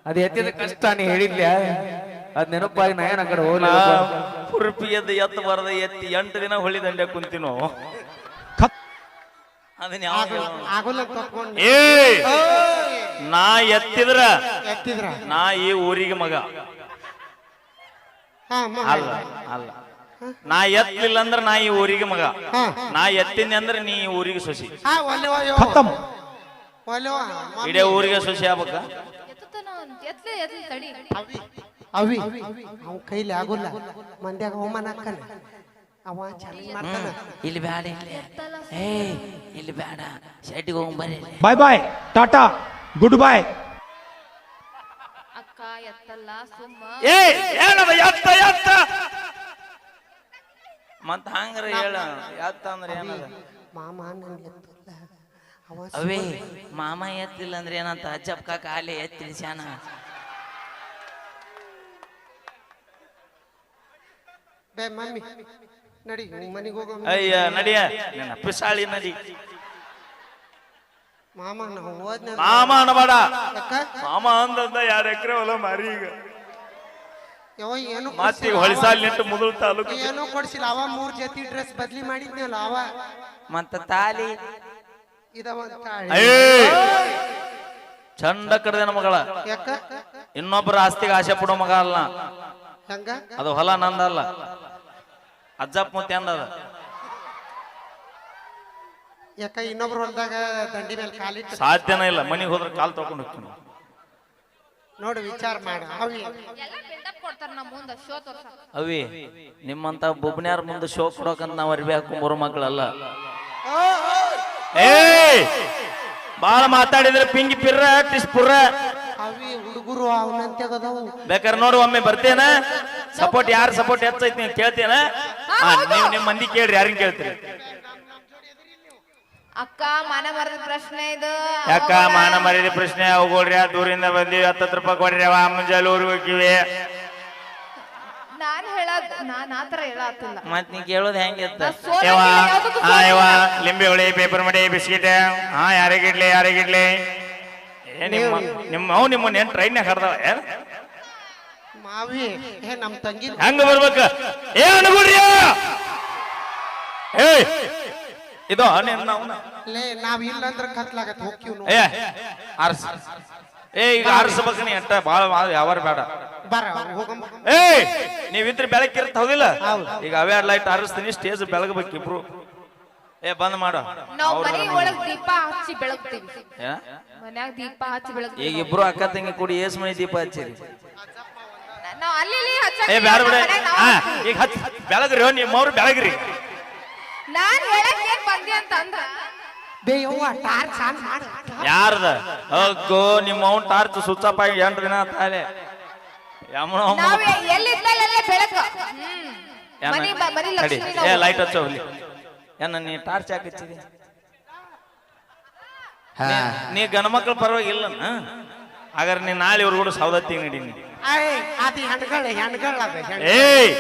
ಅದ್ ಎತ್ತಿದ ಕಷ್ಟ ನೀ ಹೇಳಿದ್ಲ ಅದ್ ನೆನಪಾಗಿ ನಾ ಏನ್ ಆ ಕಡೆ ಹೋಗ್ಲಿ ಕುರುಪಿ ಎದ್ದು ಎತ್ತು ಬರದ ಎತ್ತಿ 8 ದಿನ ಹೊಳಿ ದಂಡೆ ಕುಂತಿನೋ ಅದನ್ನ ಏ ನಾ ಎತ್ತಿದ್ರ ನಾ ಈ ಊರಿಗೆ ಮಗ ಅಲ್ಲ ಅಲ್ಲ ನಾ ಎತ್ತಲಿಲ್ಲ ಅಂದ್ರ ನಾ ಈ ಊರಿಗೆ ಮಗ ನಾ ಎತ್ತಿನಿ ಅಂದ್ರ ನೀ ಈ ಊರಿಗೆ ಸೊಸಿ ಇಡೇ ಊರಿಗೆ ಸೊಸಿ ಆಗ್ಬೇಕ ಅವಿ ಅವ ಕೈಲಿ ಆಗುಲ್ಲ ಮಂದ್ಯಾಗ ಅವಮಾನ ಹಾಕಲ್ಲ ಅವ ಚಾಲೆಂಜ್ ಮಾಡ್ತಾನ ಇಲ್ಲಿ ಬೇಡ ಇಲ್ಲಿ ಬೇಡ ಶೆಟ್ಟಿಗೆ ಹೋಗಿ ಬರ್ರಿ ಬಾಯ್ ಬಾಯ್ ಟಾಟಾ ಗುಡ್ ಬಾಯ್ ಅಕ್ಕ ಎತ್ತಲ್ಲ ಸುಮ್ಮ ಏನದ ಎತ್ತ ಎತ್ತ ಮತ್ತ ಹಂಗ್ರ ಹೇಳ ಎತ್ತ ಅಂದ್ರೆ ಏನದ ಮಾಮ ನನ್ಗೆ ಎತ್ತಲ್ಲ ಅವ ಅವೇ ಮಾಮ ಎತ್ತಿಲ್ಲ ಅಂದ್ರೆ ಏನಂತ ಅಜ್ಜಪ್ಪ ಕಾಲೇ ಎತ್ತಿಳಿಸ್ಯಾನ ಬೇ ಮಮ್ಮಿ ನಡಿ ಮನೆಗೆ ಹೋಗ ಅಯ್ಯ ನಡಿಯ ನನ್ನ ಪಿಸಾಳಿ ನಡಿ ಮಾಮ ನಾವು ಹೋದ್ನ ಮಾಮ ಅನ್ನಬೇಡ ಅಕ್ಕ ಮಾಮ ಅಂದ 2 ಎಕರೆ ಹೊಲ ಮಾರಿ ಈಗ ಯಾವ ಏನು ಮತ್ತೀಗ ಹೊಳಿಸಾಲ್ ನಿಂತು ಮುದುಲ್ ತಾಲೂಕು ಏನೋ ಕೊಡ್ಸಿಲ್ಲ ಅವ 3 ಜೊತೆ ಡ್ರೆಸ್ ಬದ್ಲಿ ಮಾಡಿದ್ನಲ್ಲ ಅವ ಮತ್ತ ತಾಲಿ ಇದವ ತಾಳಿ ಚಂಡ ಕಡ್ದೇನ ಮಗಳ ಯಾಕ ಇನ್ನೊಬ್ಬರ ಆಸ್ತಿಗೆ ಆಸೆ ಪಡೋ ಮಗ ಅಲ್ಲ ಹಂಗ ಅದು ಹೊಲ ನಂದಲ್ಲ ಅಜ್ಜಪ್ಪ ಮುತ್ತೆ ಅಂದದ ಯಾಕ ಇನ್ನೊಬ್ರು ಹೊಲ್ದಾಗ ದಂಡಿ ಮೇಲೆ ಕಾಲಿಟ್ಟು ಸಾಧ್ಯನೇ ಇಲ್ಲ ಮನಿಗೆ ಹೋದ್ರೆ ಕಾಲ್ ತಗೊಂಡು ಹೋಗ್ತೀನಿ ನೋಡಿ ವಿಚಾರ ಮಾಡ ಅವಿ ಎಲ್ಲ ಬಿಲ್ಡಪ್ ಕೊಡ್ತಾರ ನಮ್ಮ ಮುಂದ ಶೋ ತೋರ್ಸಕ ಅವಿ ನಿಮ್ಮಂತ ಬೊಬ್ನ್ಯಾರ ಮುಂದೆ ಶೋ ಕೊಡೋಕಂತ ನಾವು ಅರ್ಬಿ ಹಾಕೊಂಬರೋ ಮಕ್ಕಳಲ್ಲ ಏ ಬಾಳ ಮಾತಾಡಿದ್ರೆ ಪಿಂಗಿ ಪಿರ್ರ ಟಿಸ್ಪುರ್ರ ಅವಿ ಹುಡುಗರು ಅವನಂತೆಗದವು ಬೇಕಾದ್ರೆ ನೋಡು ಒಮ್ಮೆ ಬರ್ತೇನ ಸಪೋರ್ಟ್ ಯಾರು ಸಪೋರ್ಟ್ ಹೆಚ್ಚೈತಿ ನೀವು ಕೇಳ್ತೇನ ನೀವು ನಿಮ್ಮ ಮಂದಿ ಕೇಳ್ರಿ ಯಾರಿಗ ಕೇಳ್ತೀರಿ ಅಕ್ಕ ಮಾನ ಮರದ ಪ್ರಶ್ನೆ ಇದು ಯಾಕ ಮಾನ ಮರ್ಯಾದೆ ಪ್ರಶ್ನೆ ಹೋಗೋಳ್ರಿ ದೂರಿಂದ ಬಂದಿವಿ 10 ರೂಪಾಯಿ ಕೊಡ್ರಿ ಅವ ಮುಂಜಾನೆ ಊರಿಗೆ ಹೋಗಿವಿ ನಾನ್ ಆತರ ಹೇಳತ್ತಿಲ್ಲ ಮತ್ ನೀ ಕೇಳೋದ್ ಹೆಂಗಿತ್ತ ಯವ ಲಿಂಬೆ ಹುಳಿ ಪೇಪರ್ ಮಡಿ ಬಿಸ್ಕಿಟ್ ಯಾರಿಗಿಡ್ಲಿ ನಿಮ್ಮ ಏನ್ ಟ್ರೈನ್ ಕರ್ದವ ಮಾವಿ ಏ ನಮ್ ತಂಗಿ ಹೆಂಗ ಬರ್ಬೇಕ ಏ ಅನ್ಬಿಡ್ರಿ ಏ ಇದು ಲೇ ನಾವ್ ಇಲ್ಲ ಅಂದ್ರೆ ಕತ್ಲಾಗತ್ ಹೋಗ್ತೀವಿ ನೋಡಿ ಏ ಆರ್ಸ್ ಏ ಈಗ ಆರಿಸ್ಬೇಕು ನೀ ಅಟ್ಟ ಬಾಳ ಯಾವಾರ ಬೇಡ ಬರ ಹೋಗಮ್ಮ ಏ ನೀವಿದ್ರೆ ಬೆಳಕಿರ್ತ ಹೌದಿಲ್ಲ ಈಗ ಅವೇರ್ ಲೈಟ್ ಆರಿಸ್ತೀನಿ ಸ್ಟೇಜ್ ಬೆಳಗಬೇಕು ಇಬ್ರು ಏ ಬಂದ್ ಮಾಡು ನಾವ್ ಮನೆ ಒಳಗ್ ದೀಪ ಹಚ್ಚಿ ಬೆಳಗ್ತೀವಿ ಮನ್ಯಾಗ ದೀಪ ಹಚ್ಚಿ ಬೆಳಗ್ತೀವಿ ಈಗ ಇಬ್ರು ಅಕ್ಕ ತಂಗಿ ಕೂಡಿ ಏಸ್ ಮನೆ ದೀಪ ಹಚ್ಚಿರಿ ನಾವ್ ಅಲ್ಲಿ ಏ ಬ್ಯಾಡ ಬಿಡ ಈಗ ಹಚ್ಚ ಬೆಳಗ್ರಿ ನಿಮ್ಮವ್ರು ಬೆಳಗ್ರಿ ನಾನ್ ಹೇಳಕ್ ಏನ್ ಬಂದಿ ಅಂತ ಅಂದ್ರ ಬೇಯವ್ವ ಟಾರ್ಚ್ ಆನ್ ಮಾಡ ಯಾರ್ದ ಅಗ್ಗೋ ನಿಮ್ಮ ಅವ್ನ ಟಾರ್ಚ್ ಸ್ವಿಚ್ ಆಫ್ ಆಗಿ 8 ದಿನ ತಾಳೆ ನಾವ್ ಎಲ್ಲಿದ್ದಲ್ಲೇ ಬೆಳಕು ಮನಿ ಲಕ್ಷ್ಮಿ ಏ ಲೈಟ್ ಹಚ್ಚೋ ಹೋಗ್ಲಿ ಏನ ನೀ ಟಾರ್ಚ್ ಯಾಕೆ ಹಚ್ಚಿದಿ ನೀ ಗಣಮಕ್ಳ ಪರವಾಗಿಲ್ಲ ಹಾಗಾದ್ರೆ ನೀ ನಾಳೆ ಇವ್ರು ಕೂಡ ಸೌದತ್ತಿ ನಡೀನಿ ಅದು ಹೆಣ್ಗಳ ಏಯ್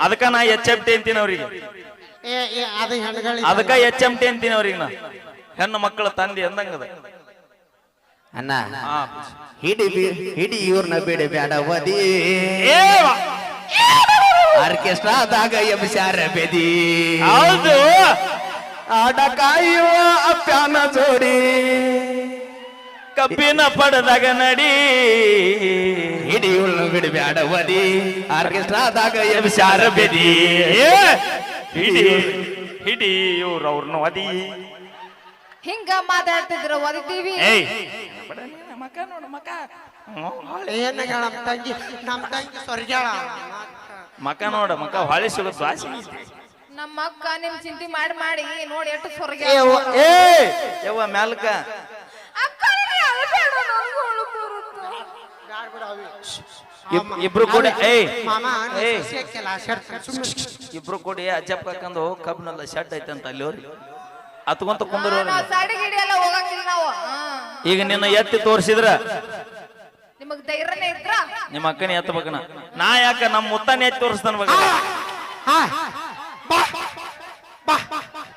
ಅದಕ್ಕ ನಾ HMT ಅಂತೀನಿ ಅವ್ರಿಗೆ ಅದು ಹೆಣ್ಗಳ ಅದಕ್ಕ HMT ಅಂತೀನಿ ಅವ್ರಿಗೆ ನಾ ಹೆಣ್ಣು ಮಕ್ಕಳ ತಂದೆ ಅಂದಂಗದ ಅಣ್ಣ ಹಿಡಿ ಇವ್ರನ್ನ ಬಿಡಿ ಬೇಡ ಬದಿ ಆರ್ಕೆಸ್ಟ್ರಾದಾಗ ಎಬ್ಸ್ಯಾರ ಬೆದಿ ಹೌದು ಆಡ ಕಾಯುವ ಅಪ್ಯಾನ ಜೋಡಿ ಕಬ್ಬಿನ ಪಡದಾಗ ನಡಿ ಹಿಡಿ ಇವ್ರನ್ನ ಬಿಡಿ ಬೇಡ ಬದಿ ಆರ್ಕೆಸ್ಟ್ರಾದಾಗ ಎಬ್ಸ್ಯಾರ ಬೆದಿ ಹಿಡಿ ಇವ್ರು ಅವ್ರನ್ನ ಒದಿ ಹಿಂಗ ಮಾತಾಡ್ತಿದ್ರ ಓದಿದ್ದೀವಿ ಏಯ್ ಮಕ ನೋಡು ಮಕ ಏನ ನಮ್ ತಂಗಿ ಸ್ವರ್ಗ್ಯಾಳ ಮಕ ನೋಡ ಮಕ ಹೊಳೆ ಸಿಗೋದು ವಾಸಿ ನಮ್ಮ ಅಕ್ಕ ನಿಮ್ ಚಿಂತೆ ಮಾಡಿ ನೋಡಿ ಎಷ್ಟು ಸ್ವರ್ಗ ಏ ಯವ್ವ ಮ್ಯಾಲ್ಕ ಇಬ್ರು ಕೂಡಿ ಇಬ್ರು ಕೂಡಿ ಅಜ್ಜಪ್ಪ ಕಾಕಂದು ಕಬ್ನಲ್ಲ ಶೆಡ್ ಐತಂತ ಅಲ್ಲಿ ಅವ್ರಿ ಹತ್ಕೊಂತ ಕುಂದ್ರ ಈಗ ನಿನ್ನ ಎತ್ತಿ ತೋರ್ಸಿದ್ರ ನಿಮಗ್ ಧೈರ್ಯನೇ ಇದ್ರ ನಿಮ್ಮ ಅಕ್ಕನೇ ಎತ್ತಬೇಕನ ನಾ ಯಾಕ ನಮ್ಮ ಮುತ್ತನೇ ಎತ್ತಿ ತೋರಿಸ್ತಾನ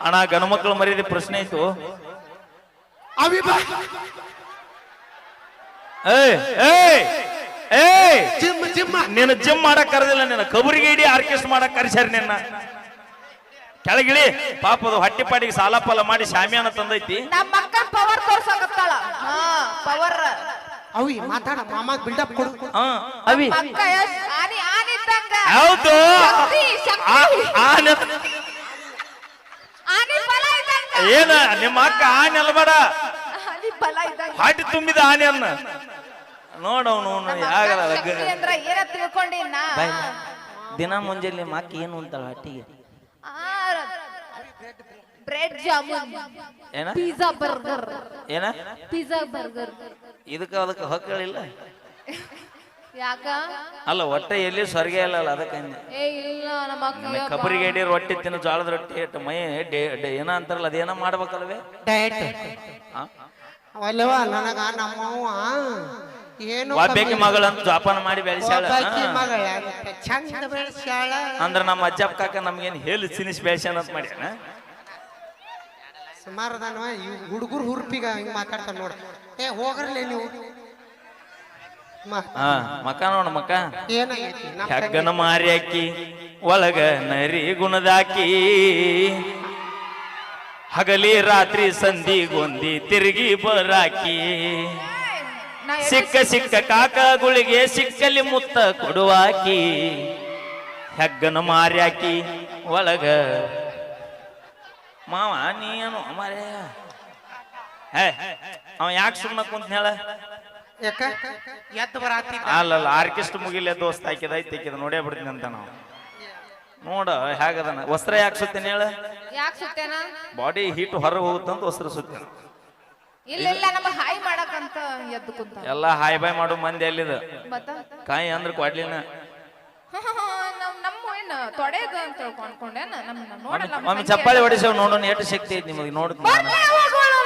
ಅಣ್ಣ ಗಣಮಕ್ಳು ಮರ್ಯಾದೆ ಪ್ರಶ್ನೆ ಆಯ್ತು ಏಯ್ ಏಯ್ ಏಯ್ ಜಿಮ್ ಜಿಮ್ ನಿನ್ನ ಜಿಮ್ ಮಾಡಕ್ ಕರೆದಿಲ್ಲ, ನಿನ್ನ ಕಬರಿಗೆ ಇಡಿ ಆರ್ಕೆಸ್ಟ್ರಾ ಮಾಡಕ್ ಕರೆಸ್ಯಾರ ನಿನ್ನ. ಕೆಳಗಿಳಿ ಪಾಪ ಅದು ಹೊಟ್ಟಿ ಪಾಟಿಗೆ ಸಾಲ ಪಾಲ ಮಾಡಿ ಶಾಮಿಯಾನ ತಂದೈತಿ. ನಮ್ಮ ಅಕ್ಕ ಪವರ್ ತೋರ್ಸಕತ್ತಾಳ. ಹಾ ಪವರ್. ಅವಿ ಮಾತಾಡ ಮಾಮ ಬಿಲ್ಡಪ್ ಕೊಡು. ಅವಿ ಅಕ್ಕ ಆನಿ ಆನಿ ಇದ್ದಂಗ. ಹೌದು ಶಕ್ತಿ, ಶಕ್ತಿ. ಆನಿ ಬಲ ಇದ್ದಂಗ. ಏನ ನಿಮ್ಮ ಅಕ್ಕ ಆನೆ ಅಲ್ಬೇಡ, ಆನಿ ಬಲ ಇದ್ದಂಗ. ಹಾಟಿ ತುಂಬಿದ ಆನೆ ಅನ್ನ ನೋಡವನು ಯಾಗಲ್ಲ. ಶಕ್ತಿ ಅಂದ್ರ ಏನ ತಿಳ್ಕೊಂಡಿನ. ದಿನ ಮುಂಜಾನೆ ನಿಮ್ಮ ಅಕ್ಕ ಏನು ಅಂತಾಳ ಹಟ್ಟಿಗೆ? ಬ್ರೆಡ್ ಜಾಮೂನ್, ಏನ ಪಿಜ್ಜಾ ಬರ್ಗರ್, ಏನ ಪಿಜ್ಜಾ ಬರ್ಗರ್. ಇದಕ್ಕ ಅದಕ್ಕೆ ಹೊಕ್ಕಳಿಲ್ಲ ಯಾಕ? ಅಲ್ಲ ಒಟ್ಟ ಎಲ್ಲಿ ಸ್ವರ್ಗ ಇಲ್ಲ ಅದಕ್ಕೆ ಏ ಇಲ್ಲ ನಮ್ಮ ಅಕ್ಕ ಕಬರಿಗೆ ಇಡಿ ರೊಟ್ಟಿ ತಿನ್ನು ಜೋಳದ ರೊಟ್ಟಿ ಇಟ್ಟು ಮೈ ಏನ ಅಂತಾರಲ್ಲ ಅದೇನ ಮಾಡ್ಬೇಕಲ್ವೇ? ಡಯಟ್ ಅಲ್ಲವಾ ನನಗ ನಮ್ಮವ್ವ ಏನು ಒಬ್ಬಾಕಿ ಮಗಳಂತ ಜೋಪಾನ ಮಾಡಿ ಬೆಳೆಸ್ಯಾಳ. ಒಬ್ಬಾಕಿ ಮಗಳ ಚಂದ ಬೆಳೆಸ್ಯಾಳ. ಅಂದ್ರ ನಮ್ಮ ಅಜ್ಜಪ್ಪ ಕಾಕ ನಮ್ಗೇನ್ ಹೇಳಿ ಚಿನಿಸ್ ಬೆಳೆಸ್ಯಾನ ಅಂತ ಮಾಡ್ಯಾನ. ಸುಮಾರು ಅದಾನವ ಹುಡುಗರು ಹುರ್ಪಿಗ ಹಿಂಗ್ ಮಾತಾಡ್ತಾನ ನೋಡ. ಏ ಹೋಗ್ರಲ್ಲೇ ನೀವು. ಮಕ ನೋಡ ಮಕ ಏನಾಗೈತಿ ಹೆಗ್ಗನ ಮಾರಿ ಹಾಕಿ ಒಳಗ ನರಿ ಗುಣದಾಕಿ ಹಗಲಿ ರಾತ್ರಿ ಸಂಧಿ ಗೊಂದಿ ತಿರುಗಿ ಬರಾಕಿ ಸಿಕ್ಕ ಸಿಕ್ಕ ಕಾಕಗಳಿಗೆ ಸಿಕ್ಕಲಿ ಮುತ್ತ ಕೊಡುವಾಕಿ ಹೆಗ್ಗನ ಮಾರಿ ಹಾಕಿ ಒಳಗ ಮಾವ ನೀನು ಮಾರೇ ಅವ ಯಾಕೆ ಸುಮ್ಮನೆ ಕುಂತ ಹೇಳ? ಯಾಕ ಎದ್ದು ಬರಾತಿ ಅಲ್ಲಲ್ಲ ಆರ್ಕೆಸ್ಟ್ರಾ ಮುಗಿಲೆ ದೋಸ್ತ ಹಾಕಿದ ಐತಿ ಹಾಕಿದ ನೋಡೇ ಬಿಡ್ತೀನಿ ಅಂತ ನಾವು ನೋಡ ಹೇಗದನ. ವಸ್ತ್ರ ಯಾಕೆ ಸುತ್ತೇನೆ ಹೇಳ? ಯಾಕೆ ಸುತ್ತೇನ? ಬಾಡಿ ಹೀಟ್ ಹೊರಗೆ ಹೋಗುತ್ತಂತ ವಸ್ತ್ರ ಸುತ್ತೇನೆ. ಇಲ್ಲ ಇಲ್ಲ ನಮ್ಮ ಹಾಯ್ ಮಾಡಕಂತ ಎದ್ದು ಕುಂತ. ಎಲ್ಲ ಹಾಯ್ ಬಾಯ್ ಮಾಡು ಮಂದಿ ಎಲ್ಲಿದ ಮತ್ತ ಕಾಯಿ ಅಂದ್ರ ಕೊಡ್ಲಿನ ನಮ್ಮ ಏನ ತೊಡೆದ ಅಂತ ತಿಳ್ಕೊಂಡ್ಕೊಂಡೇನ. ನಮ್ಮ ನೋಡಲ್ಲ ಒಮ್ಮೆ ಚಪ್ಪಾಳಿ ಹೊಡಿಸೇವ್ ನೋಡೋಣ ಎಷ್ಟು ಶಕ್ತಿ ಐತಿ ನಿಮಗೆ ನೋಡ್ತೀನಿ.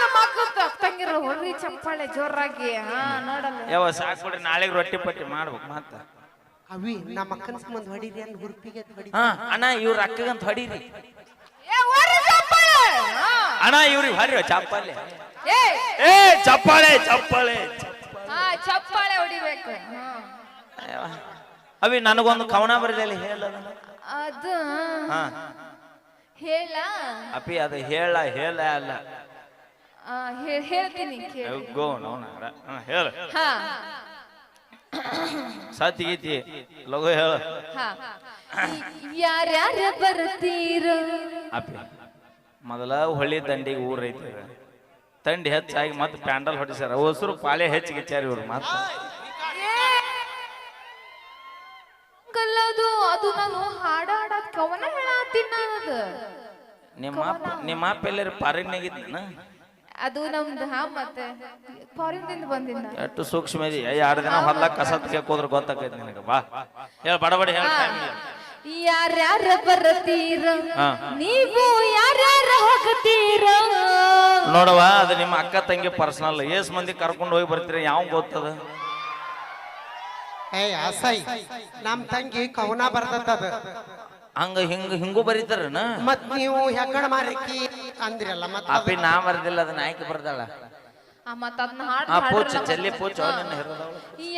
ನಮ್ಮ ಅಕ್ಕ ತಂಗಿರ ಹೊರ್ರಿ ಚಪ್ಪಾಳೆ ಜೋರಾಗಿ. ಹಾ ನೋಡಲ್ಲ. ಯಾವ ಸಾಕು ಬಿಡ್ರಿ, ನಾಳೆಗೆ ರೊಟ್ಟಿ ಪಟ್ಟಿ ಮಾಡ್ಬೇಕು ಮತ್ತ. ಅವಿ ನಮ್ಮ ಅಕ್ಕನ ಸಂಬಂಧ ಹೊಡಿರಿ ಅಲ್ಲಿ ಹುರ್ಪಿಗೆ ಹೊಡಿ. ಅಣ್ಣ ಇವ್ರ ಅಕ್ಕಗಂತ ಹೊಡೀರಿ ಏ ಹೊರ್ರಿ ಚಪ್ಪಾಳೆ. ಹಾ ಅಣ್ಣ ಇವ್ರಿಗೆ ಹೊರಿ ಚಪ್ಪಾಳೆ. ಏ ಏ ಚಪ್ಪಾಳೆ ಚಪ್ಪಾಳೆ ಹಾ ಚಪ್ಪಾಳೆ ಹೊಡಿಬೇಕು. ಹಾ ಅವಿ ನನಗೊಂದು ಕವನ ಬರಲಿಲ್ಲ ಹೇಳ ಅದು ಹಾ ಹೇಳ ಅಪ್ಪಿ ಅದು ಹೇಳ ಹೇಳ ಅಲ್ಲ ಹೇಳ್ತೀನಿ ಕೇಳಿ. ಗೋ ನೋನ ಹೇಳ ಹಾ ಸತಿ ಗೀತಿ ಲಗು ಹೇಳ. ಹಾ ಯಾರ್ಯಾರ ಬರ್ತೀರ? ಅಪ್ಪಿ ಮೊದಲ ಹೊಳ್ಳಿ ದಂಡಿಗೆ ಊರ್ ಐತಿ, ತಂಡಿ ಹೆಚ್ಚಾಗಿ ಮತ್ತೆ ಪ್ಯಾಂಡಲ್ ಹೊಡಿಸ್ಯಾರ, ಹೊಸರು ಪಾಳೆ ಹೆಚ್ಚಿಗಿಚ್ಚಾರ ಇವ್ರು ಮತ್ತೆ. ಅದು ಅದು ನಾನು ಹಾಡಾಡದ್ ಕವನ ಹೇಳತ್ತೀನಿ ನಾನು. ನಿಮ್ಮ ಅಪ್ಪ ಎಲ್ಲರೂ ಪಾರಿನಾಗಿದ್ನ? ಅದು ನಮ್ದು. ಹಾ ಮತ್ತೆ ಫಾರಿನ್ದಿಂದ ಬಂದಿದ್ದ. ಎಷ್ಟು ಸೂಕ್ಷ್ಮ ಇದೆ. 2 ದಿನ ಹೊಲ ಕಸತ್ ಕೇಕೋದ್ರ ಗೊತ್ತಾಕೈತಿ ನಿನಗ. ಬಾ ಹೇಳ ಬಡಬಡಿ ಹೇಳ. ಯಾರ್ಯಾರ ಬರ್ತೀರ? ನೀವು ಯಾರ್ಯಾರ ಹೋಗ್ತೀರ? ನೋಡವ ಅದು ನಿಮ್ಮ ಅಕ್ಕ ತಂಗಿ ಪರ್ಸನಲ್. ಏಸ್ ಮಂದಿ ಕರ್ಕೊಂಡು ಹೋಗಿ ಬರ್ತೀರ ಯಾವ ಗೊತ್ತದ? ಏ ಅಸೈ ನಮ್ ತಂಗಿ ಕವನ ಬರ್ತದ. ಹಂಗ ಹಿಂಗೂ ಬರೀತಾರನ? ಮತ್ ನೀವು ಹೆಗ್ಗಣ ಮಾರಿಕಿ ಅಂದ್ರಲ್ಲ ಮತ್ತ ಅಪ್ಪಿ ನಾ ಬರ್ದಿಲ್ಲ, ಅದನ್ನ ಆಯ್ಕೆ ಬರ್ದಾಳ. ಮತ್ತ ಅದನ್ನ ಹಾಡು ಪೂಚ ಚಲ್ಲಿ ಪೂಚ ಹಿರದವಳು.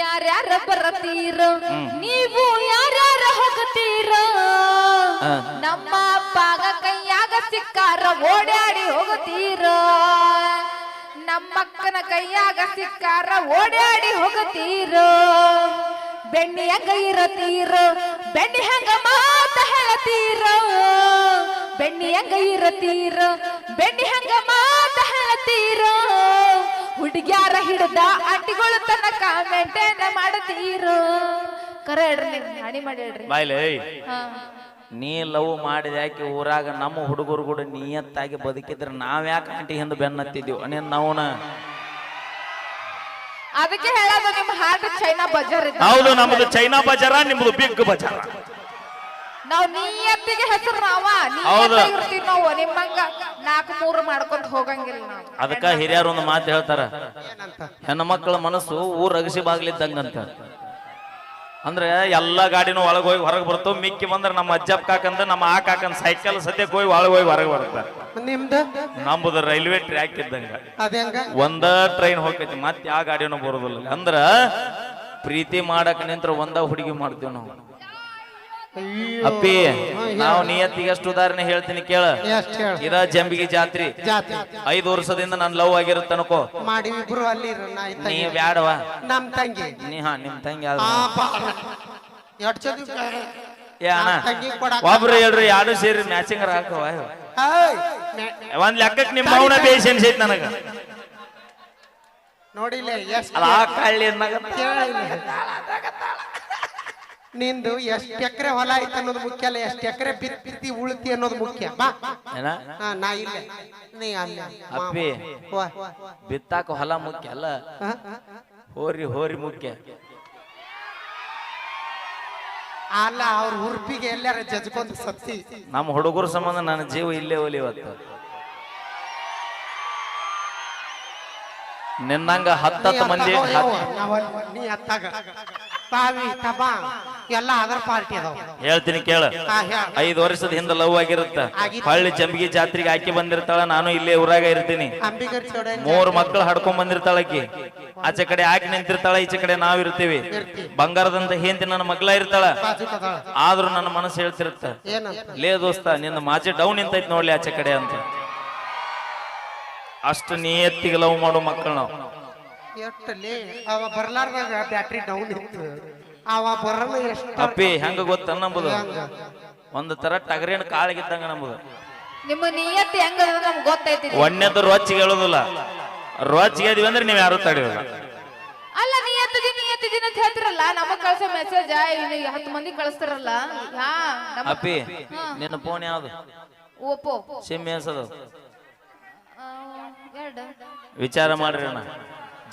ಯಾರ್ಯಾರ ಬರ್ತೀರ? ನೀವು ಯಾರ್ಯಾರ ಹೋಗ್ತೀರ? ನಮ್ಮ ಅಪ್ಪಗ ಕೈಯಾಗ ಸಿಕ್ಕಾರ ಓಡಾಡಿ ಹೋಗ್ತೀರ. ನಮ್ಮಕ್ಕನ ಕೈಯಾಗ ಸಿಕ್ಕಾರ ಓಡಾಡಿ ಹೋಗ್ತೀರ. ಬೆಣ್ಣಿ ಹಂಗ ಇರತೀರ, ಬೆಣ್ಣಿ ಹಂಗ ಮಾತ ಹೇಳತೀರ. ಬೆಣ್ಣಿ ಹಂಗ ಇರತೀರ, ಬೆಣ್ಣಿ ಹಂಗ ಮಾತ ಹೇಳತೀರ. ಹುಡುಗ್ಯಾರ ಹಿಡ್ದ ಅಂಟಿಗಳು ತನಕ ಮೇಂಟೈನ್ ಮಾಡತೀರ. ಕರೆ ಹೇಳ್ರಿ, ಹಾಡಿ ಮಾಡಿ ಹೇಳ್ರಿ. ಬಾಯ್ಲೆ ಹಾ ನೀ ಲವ್ ಮಾಡಿದ ಯಾಕೆ ಊರಾಗ ನಮ್ಮ ಹುಡುಗರು ಕೂಡ ನಿಯತ್ತಾಗಿ ಬದುಕಿದ್ರೆ ನಾವ್ ಯಾಕೆ ಆಂಟಿ ಹಿಂದೆ ಬೆನ್ನತ್ತಿದ್ದೀವಿ ನೀನ್ ನಾವುನ? ಅದಕ್ಕೆ ಹೇಳೋದು ನಿಮ್ಮ ಹಾಡು ಚೈನಾ ಬಜಾರ್ ಇದೆ. ಹೌದು, ನಮ್ದು ಚೈನಾ ಬಜಾರ, ನಿಮ್ದು ಬಿಗ್ ಬಜಾರ. ನಾವ್ ನಿಯತ್ತಿಗೆ ಹೆಸರು ಹೌದು. ಇರ್ತೀವಿ ನಾವು. ನಿಮ್ಮಂಗ 4-3 ಮಾಡ್ಕೊಂತ ಹೋಗಂಗಿಲ್ಲ ನಾವು. ಅದಕ್ಕ ಹಿರಿಯರು ಒಂದು ಮಾತು ಹೇಳ್ತಾರ, ಹೆಣ್ಣು ಮಕ್ಕಳ ಮನಸ್ಸು ಊರ್ ಅಗಸಿ ಬಾಗ್ಲಿದ್ದಂಗಂತ. ಅಂದ್ರೆ ಎಲ್ಲಾ ಗಾಡಿನೂ ಒಳಗೆ ಹೋಗಿ ಹೊರಗೆ ಬರ್ತಾವ. ಮಿಕ್ಕಿ ಬಂದ್ರೆ ನಮ್ಮ ಅಜ್ಜಪ್ಪ ಕಾಕಂದ ನಮ್ಮ ಆ ಕಾಕಂದ ಸೈಕಲ್ ಸದ್ಯಕ್ಕೆ ಹೋಗಿ ಒಳಗೆ ಹೋಗಿ ಹೊರಗೆ ಬರ್ತಾರೆ. ನಿಮ್ದು ನಮ್ಮದು ರೈಲ್ವೆ ಟ್ರ್ಯಾಕ್ ಇದ್ದಂಗ ಅದೇ ಹಂಗ ಒಂದ ಟ್ರೈನ್ ಹೋಗ್ತೈತಿ ಮತ್ತೆ ಯಾವ ಗಾಡಿನೂ ಬರೋದಿಲ್ಲ. ಅಂದ್ರ ಪ್ರೀತಿ ಮಾಡಕ್ ನಿಂತ್ರ ಒಂದ ಹುಡುಗಿ ಮಾಡ್ತೀವಿ ನಾವು. ಅಪ್ಪಿ ನಾವು ನಿಯತ್ತಿಗೆ ಎಷ್ಟು ಉದಾಹರಣೆ ಹೇಳ್ತೀನಿ ಕೇಳ. ಎಷ್ಟ್ ಹೇಳ ಇದ ಜಂಬಿಗೆ ಜಾತ್ರಿ ಜಾತಿ 5 ವರ್ಷದಿಂದ ನನ್ ಲವ್ ಆಗಿರುತ್ತೆ ಅನ್ಕೋ. ಮಾಡಿ ಇಬ್ರು ಅಲ್ಲಿ ಇರು, ನಾ ಇದ್ದ ನೀ ಬ್ಯಾಡವಾ ನಮ್ ತಂಗಿ ನಿಮ್ ತಂಗಿ ಎಷ್ಟ್ ಚಂದ ಏ ಅಣ್ಣ ತಂಗಿ ಕೊಡಾಕ ಒಬ್ರು ಹೇಳ್ರಿ ಯಾರು ಸೇರಿ ಮ್ಯಾಚಿಂಗ್ ಹಾಕವ ಏಯ್, ಒಂದ್ ಲೆಕ್ಕಕ್ಕೆ ನಿಮ್ ಮೌನ ಬೇಸ್ ಅನ್ಸೈತಿ ನನಗ. ನೋಡಿಲ್ಲ ಎಷ್ಟ್ ಅಲ್ಲ ಆ ಕಳ್ಳಿ ನಿಂದು ಎಷ್ಟ್ ಎಕರೆ ಹೊಲ ಐತೆ ಅನ್ನೋದು ಮುಖ್ಯ ಅಲ್ಲ, ಎಷ್ಟ್ ಎಕರೆ ಬಿತ್ತಿ ಉಳ್ತಿ ಅನ್ನೋದು ಮುಖ್ಯ. ಬಾ ಏನ ನಾ ಇಲ್ಲ ನೀ ಅಲ್ಲ ಅಪ್ಪಿ ಬಿತ್ತಾಕ ಹೊಲ ಮುಖ್ಯ ಅಲ್ಲ, ಹೋರಿ ಮುಖ್ಯ. ಅಲ್ಲ ಅವ್ರ ಹುರ್ಪಿಗೆ ಎಲ್ಲಾರ ಜಜ್ಕೊಂಡ್ ಸತ್ತಿ. ನಮ್ಮ ಹುಡುಗರ ಸಂಬಂಧ ನನ್ನ ಜೀವ ಇಲ್ಲೇ ಒಲಿವತ್ತು. ನಿನ್ನಂಗ 10 ಮಂದಿ ನೀ ಅತ್ತಾಗ ಬಾವಿ ತಬಾ ಎಲ್ಲ ಅದರ ಪಾರ್ಟಿ ಅದಾವ. ಹೇಳ್ತೀನಿ ಕೇಳ. 5 ವರ್ಷದ ಹಿಂದ ಲವ್ ಆಗಿರುತ್ತ. ಹಳ್ಳಿ ಜಂಬಿಗೆ ಜಾತ್ರೆಗೆ ಆಕಿ ಬಂದಿರ್ತಾಳ, ನಾನು ಇಲ್ಲೇ ಊರಾಗ ಇರ್ತೀನಿ. 3 ಮಕ್ಕಳು ಹಡ್ಕೊಂಡ್ ಬಂದಿರ್ತಾಳಕಿ. ಆಚೆ ಕಡೆ ಆಕಿ ನಿಂತಿರ್ತಾಳ, ಈಚೆ ಕಡೆ ನಾವ್ ಇರ್ತೀವಿ. ಬಂಗಾರದಂತ ಹೆಂಡತಿ ನನ್ನ ಮಗ್ಳ ಇರ್ತಾಳ. ಆದ್ರೂ ನನ್ನ ಮನಸ್ಸು ಹೇಳ್ತಿರುತ್ತ, ಲೇ ದೋಸ್ತ ನಿನ್ನ ಮಾಚೆ ಡೌನ್ ನಿಂತೈತಿ ನೋಡ್ಲಿ ಆಚೆ ಕಡೆ ಅಂತ. ಅಷ್ಟು ನಿಯತ್ತಿಗೆ ಲವ್ ಮಾಡೋ ಮಕ್ಕಳು ನಾವು. ಅವ ಬರ್ಲಾರ್ದಾಗ ಬ್ಯಾಟ್ರಿ ಡೌನ್ ಇತ್ತು, ಅವ ಬರೋಣ ಎಷ್ಟು. ಅಪ್ಪಿ ಹೆಂಗ ಗೊತ್ತ ನಂಬುದು, ಒಂದು ತರ ಟಗರಿನ ಕಾಳಿಗಿದ್ದಂಗ ನಂಬುದು. ನಿಮ್ಮ ನಿಯತ್ತು ಹೆಂಗ ನಮ್ಗೆ ಗೊತ್ತೈತಿ. ಒಣ್ಣೆದ್ದು ರೋಚಿಗೆ ಹೇಳೋದಿಲ್ಲ, ರೋಚಿಗೆ ಇದೀವಿ ಅಂದ್ರೆ ನೀವ್ ಯಾರು ತಡೆಯೋಲ್ಲ. ಅಲ್ಲ ನಿಯತ್ತಿದೀನಿ ಅಂತ ಹೇಳ್ತಿರಲ್ಲ, ನಮಗ್ ಕಳ್ಸೋ ಮೆಸೇಜ್ 10 ಮಂದಿ ಕಳಿಸ್ತಾರಲ್ಲ. ಅಪ್ಪಿ ನಿನ್ನ ಫೋನ್ ಯಾವ್ದು? Oppo sim ಎನ್ಸದು? 2 ವಿಚಾರ ಮಾಡ್ರಿ ಅಣ್ಣ.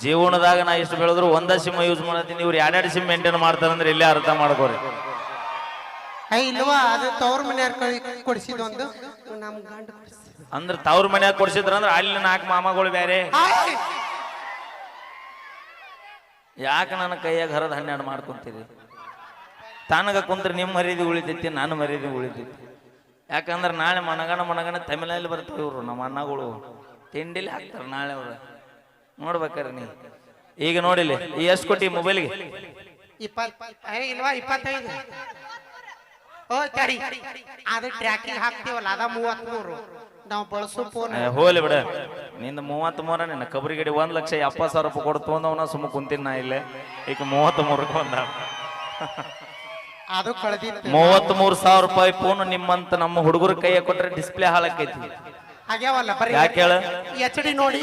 ಜೀವನದಾಗ ನಾ ಇಷ್ಟು ಬೆಳೆದ್ರು ಒಂದ ಸಿಮ್ ಯೂಸ್ ಮಾಡತ್ತೀನಿ, ಇವ್ರು 2 ಸಿಮ್ ಮೇಂಟೈನ್ ಮಾಡ್ತಾರಂದ್ರೆ ಇಲ್ಲೇ ಅರ್ಥ ಮಾಡ್ಕೋರಿ. ಇಲ್ವಾ ಅದು ತವ್ರ ಮನೆಯವ್ರ ಕೊಡಿಸಿದೊಂದು ನಮ್ ಗಂಡ ಅಂದ್ರ ತವ್ರ ಮನ್ಯಾಗ ಕೊಡ್ಸಿದ್ರ ಅಂದ್ರ ಅಲ್ಲಿ 4 ಮಾಮಗಳು ಬೇರೆ. ಯಾಕ ನನ್ನ ಕೈಯಾಗ ಹರದ 12 ಮಾಡ್ಕೊಂತೀರಿ? ತನಗ ಕುಂತ್ರ ನಿಮ್ ಮರ್ಯಾದೆ ಉಳಿತೈತಿ, ನಾನು ಮರ್ಯಾದೆ ಉಳಿತೈತಿ. ಯಾಕಂದ್ರೆ ನಾಳೆ ಮನಗಣ ತಮಿಳಲ್ಲಿ ಬರ್ತಾವ ಇವ್ರು ನಮ್ಮ ಅಣ್ಣಗಳು, ತಿಂಡಿಲಿ ಹಾಕ್ತಾರ ನಾಳೆ ಅವ್ರು. ನೋಡ್ಬೇಕಾರೆ ನೀ ಈಗ ನೋಡಿಲಿ ಎಷ್ಟು ಕೊಟ್ಟಿ ಮೊಬೈಲ್ಗೆ? 25. ಓ ತಡಿ, ಅದು ಟ್ರ್ಯಾಕಿಂಗ್ ಹಾಕ್ತೀವಲ್ಲ ಅದ 33. ನಾವು ಬಳಸೋ ಫೋನ್ ಹೋಲಿ ಬಿಡ. ನಿಂದ 33 ನಿನ್ನ ಕಬರಿಗಡಿ 1,70,000 ರೂಪಾಯಿ ಕೊಡ್ತು ಅಂದವನ ಸುಮ್ಮ ಕುಂತೀನಿ ನಾ ಇಲ್ಲೇ. ಈಗ 33ಕ್ಕೆ ಬಂದ. ಅದು ಕಳೆದಿತ್ತು. 33,000 ರೂಪಾಯಿ ಫೋನ್ ನಿಮ್ಮಂತ ನಮ್ಮ ಹುಡುಗರ ಕೈಯ ಕೊಟ್ರೆ ಡಿಸ್ಪ್ಲೇ ಹಾಳಾಕೈತಿ. ಆಗ್ಯಾವಲ್ಲ ಬರೀ ಯಾಕೆ ಹೇಳ? HD ನೋಡಿ.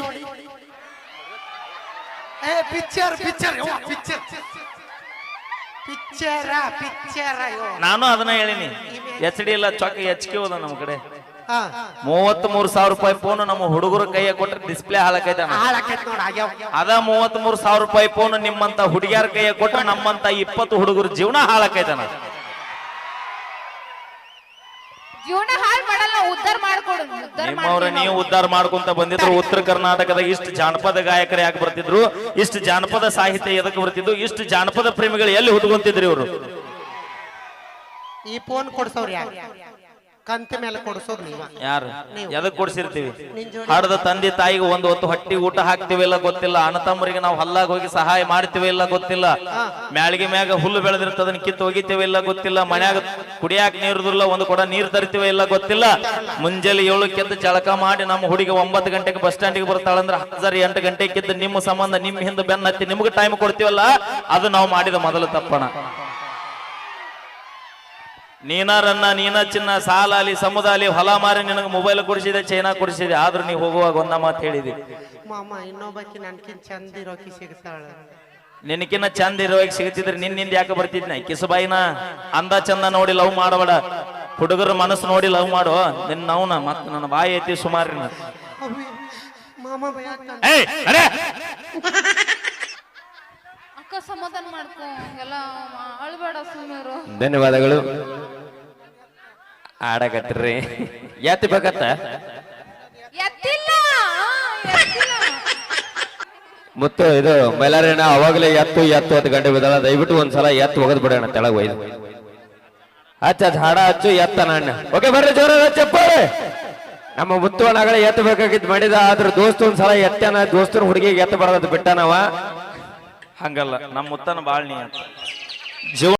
ಪಿಕ್ಚರ್ ನಾನು ಅದನ್ನ ಹೇಳಿನಿ. HD ಇಲ್ಲ, ಚೊಕ್ಕ HQ ಹೋದ ನಮ್ಮ ಕಡೆ. 33,000 ರೂಪಾಯಿ ಫೋನ್ ನಮ್ಮ ಹುಡುಗರ ಕೈಯ ಕೊಟ್ರೆ ಡಿಸ್ಪ್ಲೇ ಹಾಳಾಕೈತೆ. ಅದ 33,000 ರೂಪಾಯಿ ಫೋನ್ ನಿಮ್ಮಂತ ಹುಡುಗಿಯರ ಕೈಯ ಕೊಟ್ರೆ ನಮ್ಮಂತ 20 ಹುಡುಗರ ಜೀವನ ಹಾಳಾಕೈತನ. ಜೀವನ ಹಾಳು ಮಾಡಲ್ಲ, ಉದ್ಧಾರ ಮಾಡ್ಕೊಡು. ನಿಮ್ಮವ್ರ ನೀವು ಉದ್ಧಾರ ಮಾಡ್ಕೊಂತ ಬಂದಿದ್ರು. ಉತ್ತರ ಕರ್ನಾಟಕದ ಇಷ್ಟು ಜಾನಪದ ಗಾಯಕರು ಯಾಕೆ ಬರ್ತಿದ್ರು? ಇಷ್ಟು ಜಾನಪದ ಸಾಹಿತ್ಯ ಎದಕ್ಕೆ ಬರ್ತಿದ್ರು? ಇಷ್ಟು ಜಾನಪದ ಪ್ರೇಮಿಗಳು ಎಲ್ಲಿ ಹುಟ್ಕೊಂತಿದ್ರು ಇವರು? ಈ ಫೋನ್ ಕೊಡ್ಸವ್ರಿ ಕಂತ ಮೇಲೆ ಕೊಡ್ಸೋದು ನೀವ. ಯಾರು ಎದಕ್ ಕೊಡ್ಸಿರ್ತೀವಿ? ಹಡದ ತಂದೆ ತಾಯಿಗೆ ಒಂದು ಹೊತ್ತು ಹೊಟ್ಟಿ ಊಟ ಹಾಕ್ತಿವಿ ಇಲ್ಲ ಗೊತ್ತಿಲ್ಲ. ಅಣ್ಣ ತಮ್ಮರಿಗೆ ನಾವು ಹಲ್ಲಾಗ ಹೋಗಿ ಸಹಾಯ ಮಾಡ್ತೀವಿ ಇಲ್ಲ ಗೊತ್ತಿಲ್ಲ. ಮ್ಯಾಳಿಗೆ ಮ್ಯಾಗ ಹುಲ್ಲು ಬೆಳೆದಿರ್ತದನ್ನ ಕಿತ್ತು ಹೋಗಿತೀವಿ ಇಲ್ಲ ಗೊತ್ತಿಲ್ಲ. ಮನ್ಯಾಗ ಕುಡಿಯಾಕ ನೀರುದಿಲ್ಲ, ಒಂದು ಕೊಡ ನೀರ್ ತರ್ತೀವಿ ಇಲ್ಲ ಗೊತ್ತಿಲ್ಲ. ಮುಂಜಾನೆ 7ಕ್ಕೆ ಎದ್ದು ಜಳಕ ಮಾಡಿ ನಮ್ಮ ಹುಡುಗಿ 9 ಗಂಟೆಗೆ ಬಸ್ ಸ್ಟ್ಯಾಂಡಿಗೆ ಬರ್ತಾಳಂದ್ರೆ 8 ಗಂಟೆಗೆ ಎದ್ದು ನಿಮ್ಮ ಸಂಬಂಧ ನಿಮ್ಮ ಹಿಂದೆ ಬೆನ್ನ ಹತ್ತಿ ನಿಮ್ಗೆ ಟೈಮ್ ಕೊಡ್ತೀವಲ್ಲ, ಅದು ನಾವು ಮಾಡಿದ ಮೊದಲು ತಪ್ಪಣ. ನೀನ ಚಿನ್ನ ಸಾಲಾಲಿ ಸಮುದಾಲಿ ಹೊಲ ಮಾರಿ ನಿನಗೆ ಮೊಬೈಲ್ ಕೊಡಿಸಿದೆ, ಚೈನಾ ಕೊಡಿಸಿದೆ. ಆದ್ರೂ ನೀವು ಹೋಗುವಾಗ ಒಂದ ಮಾತು ಹೇಳಿದಿ, ಮಾಮ ಇನ್ನೊಬ್ಬಕಿ ನನ್ಕಿನ್ ಚಂದ ಇರೋಕಿ ಸಿಗ್ತಾಳ. ನಿನಕಿನ್ನ ಚಂದ ಇರೋಕೆ ಸಿಗ್ತಿದ್ರೆ ನಿನ್ನಿಂದ ಯಾಕೆ ಬರ್ತಿದ್ನ? ಕಿಸಬಾಯಿನ ಅಂದ ಚಂದ ನೋಡಿ ಲವ್ ಮಾಡಬೇಡ, ಹುಡುಗರ ಮನಸ್ಸು ನೋಡಿ ಲವ್ ಮಾಡು. ನಿನ್ನ ನವ್ನ ಮತ್ ನನ್ನ ಬಾಯಿ ಐತಿ ಸುಮಾರಿನ. ಮಾಮ ಅಕ್ಕ ಸಮಾಧಾನ ಮಾಡ್ಕೊ, ಎಲ್ಲ ಅಳ್ಬೇಡ ಸುಮ್ಮರು. ಧನ್ಯವಾದಗಳು. ಆಡಕತ್ರಿ ಯಾತಿ ಬೇಕತ್ತ? ಎತ್ತಿಲ್ಲ ಮತ್ತು ಇದು ಬೈಲಾರೇನ ಅವಾಗಲೇ ಎತ್ತು ಹತ್ತು ಗಂಟೆ ಬಿದ್ದಲ್ಲ, ದಯವಿಟ್ಟು ಒಂದ್ಸಲ ಎತ್ತು ಒಗದ್ ಬಿಡೋಣ ತೆಳಗ್ ಒಯ್ದು ಹಚ್ಚ ಹಾಡ ಹಚ್ಚು ಎತ್ತ ನಾಣ್ಯ. ಓಕೆ ಬರ್ರಿ ಜೋರ ಚಪ್ಪಾಳೆ. ನಮ್ಮ ಮುತ್ತುವನಾಗಲೇ ಎತ್ತ ಬೇಕಾಗಿದ್ ಮಾಡಿದ, ಆದ್ರ ದೋಸ್ತ ಒಂದ್ಸಲ ಎತ್ತನ ದೋಸ್ತನ ಹುಡುಗಿಗೆ ಎತ್ತ ಬರೋದ್ ಬಿಟ್ಟ ನಾವ. ಹಂಗಲ್ಲ, ನಮ್ಮ ಮುತ್ತನ ಬಾಳ್ ನೀ ಜೀವ